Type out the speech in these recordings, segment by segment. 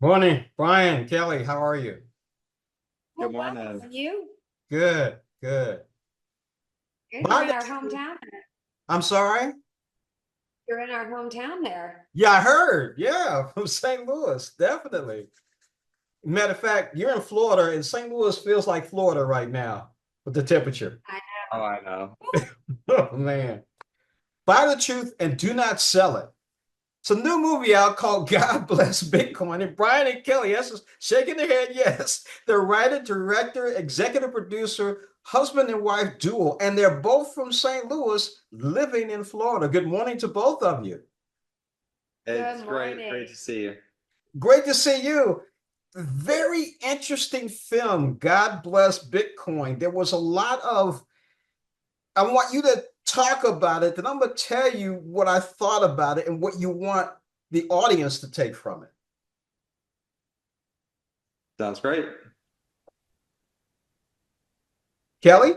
Morning, Brian, Kelly, how are you? Oh, Good well, morning. and you? Good, good. Good. You're My in our next, hometown. I'm sorry? You're in our hometown there. Yeah, I heard. Yeah, from St. Louis, definitely. Matter of fact, you're in Florida, and St. Louis feels like Florida right now with the temperature. I Oh, I know. know. Oh, man. Buy the truth and do not sell it. It's a new movie out called God Bless Bitcoin. And Brian and Kelly, yes, is shaking their head, yes. They're writer, director, executive producer, husband and wife duo, and they're both from St. Louis, living in Florida. Good morning to both of you. It's Good great morning. to see you. Great to see you. Very interesting film, God Bless Bitcoin. There was a lot of, I want you to talk about it, then I'm going to tell you what I thought about it and what you want the audience to take from it. Sounds great. Kelly?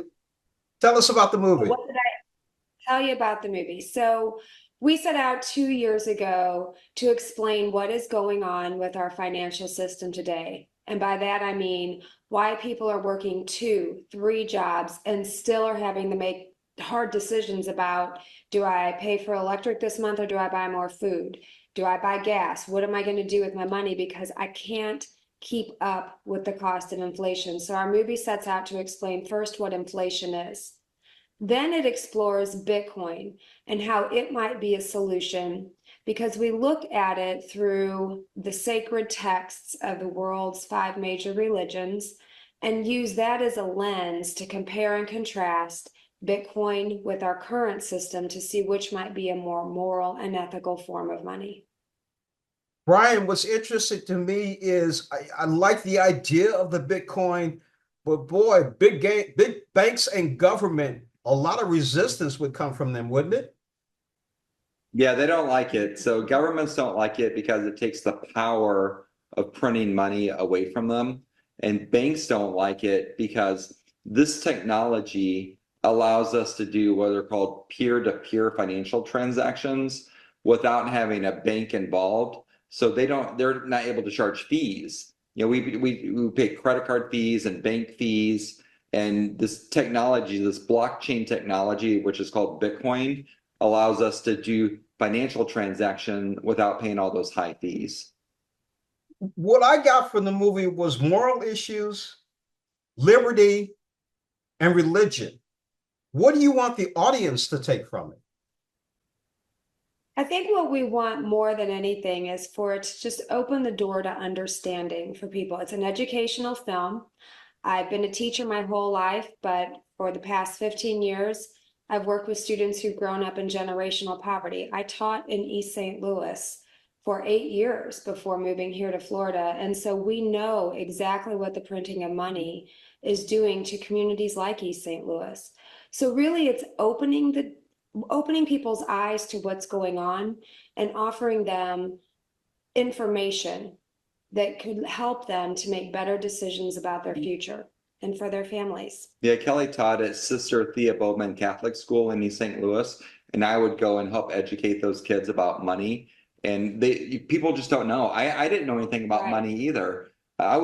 Tell us about the So movie. what did I tell you about the movie? So we set out 2 years ago to explain what is going on with our financial system today. And by that, I mean why people are working two, three jobs and still are having to make hard decisions about, do I pay for electric this month or do I buy more food? Do I buy gas? What am I going to do with my money? Because I can't keep up with the cost of inflation. So our movie sets out to explain first what inflation is. Then it explores Bitcoin and how it might be a solution because we look at it through the sacred texts of the world's five major religions and use that as a lens to compare and contrast Bitcoin with our current system to see which might be a more moral and ethical form of money. Brian, what's interesting to me is I like the idea of the Bitcoin, but boy, big banks and government, a lot of resistance would come from them, wouldn't it? Yeah, they don't like it. So governments don't like it because it takes the power of printing money away from them. And banks don't like it because this technology allows us to do what are called peer-to-peer financial transactions without having a bank involved. So they're not able to charge fees. You know, we pay credit card fees and bank fees, and this technology, this blockchain technology, which is called Bitcoin, allows us to do financial transaction without paying all those high fees. What I got from the movie was moral issues, liberty, and religion. What do you want the audience to take from it? I think what we want more than anything is for it to just open the door to understanding for people. It's an educational film. I've been a teacher my whole life, but for the past 15 years, I've worked with students who've grown up in generational poverty. I taught in East St. Louis for 8 years before moving here to Florida. And so we know exactly what the printing of money is doing to communities like East St. Louis. So really it's opening people's eyes to what's going on and offering them information that could help them to make better decisions about their future and for their families. Yeah, Kelly taught at Sister Thea Bowman Catholic School in East St. Louis, and I would go and help educate those kids about money. And people just don't know. I didn't know anything about Right. money either. I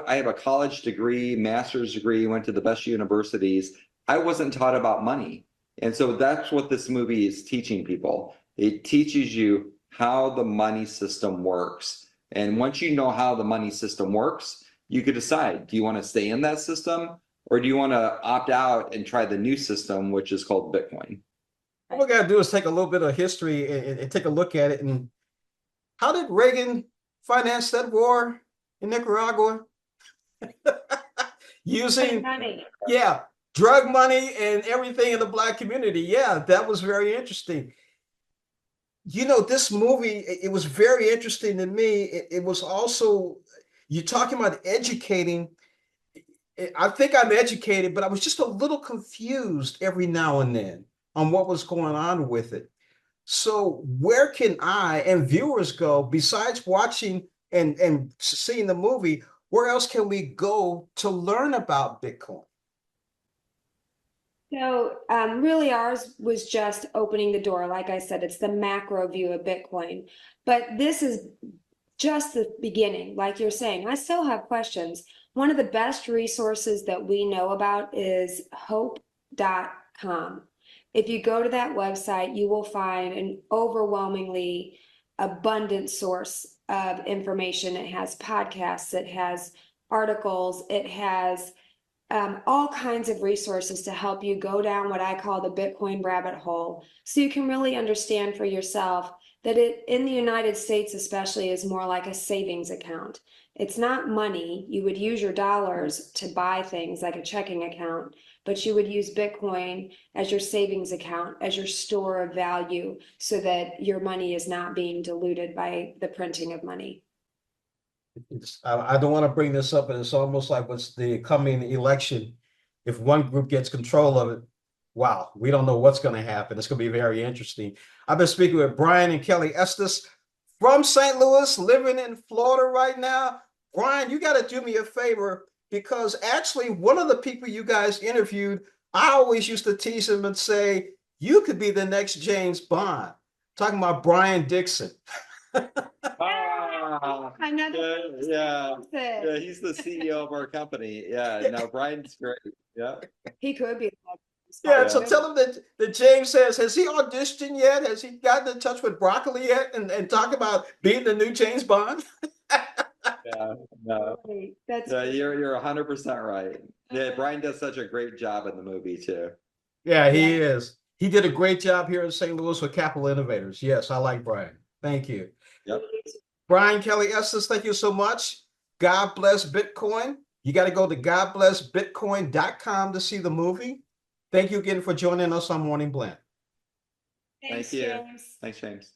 have a college degree, master's degree, went to the best universities. I wasn't taught about money. And so that's what this movie is teaching people. It teaches you how the money system works. And once you know how the money system works, you could decide, do you want to stay in that system or do you want to opt out and try the new system, which is called Bitcoin? All we got to do is take a little bit of history and take a look at it. And how did Reagan finance that war in Nicaragua? Put Using, money. yeah, drug money and everything in the Black community. Yeah, that was very interesting. This movie, it was very interesting to me. It was also, you're talking about educating. I think I'm educated, but I was just a little confused every now and then on what was going on with it. So where can I and viewers go besides watching and seeing the movie? Where else can we go to learn about Bitcoin? So, really, ours was just opening the door. Like I said, it's the macro view of Bitcoin. But this is just the beginning. Like you're saying, I still have questions. One of the best resources that we know about is hope.com. If you go to that website, you will find an overwhelmingly abundant source of information. It has podcasts, it has articles, it has all kinds of resources to help you go down what I call the Bitcoin rabbit hole, so you can really understand for yourself that it in the United States especially is more like a savings account. It's not money. You would use your dollars to buy things like a checking account, but you would use Bitcoin as your savings account, as your store of value, so that your money is not being diluted by the printing of money. I don't want to bring this up, but it's almost like what's the coming election. If one group gets control of it, wow, we don't know what's going to happen. It's going to be very interesting. I've been speaking with Brian and Kelly Estes from St. Louis, living in Florida right now. Brian, you got to do me a favor, because actually one of the people you guys interviewed, I always used to tease him and say, you could be the next James Bond. Talking about Brian Dixon. I'm not Yeah, he's the CEO of our company. Yeah, no, Brian's great. Yeah. He could be. Yeah, so tell him that James says, has he auditioned yet? Has he gotten in touch with Broccoli yet and talk about being the new James Bond? Yeah, no. That's Yeah, you're 100% right. Yeah, Brian does such a great job in the movie too. Yeah, he is. He did a great job here in St. Louis with Capital Innovators. Yes, I like Brian. Thank you. Yep. Brian Kelly Estes, thank you so much. God Bless Bitcoin. You got to go to godblessbitcoin.com to see the movie. Thank you again for joining us on Morning Blend. Thanks, Thank you. James. Thanks, James.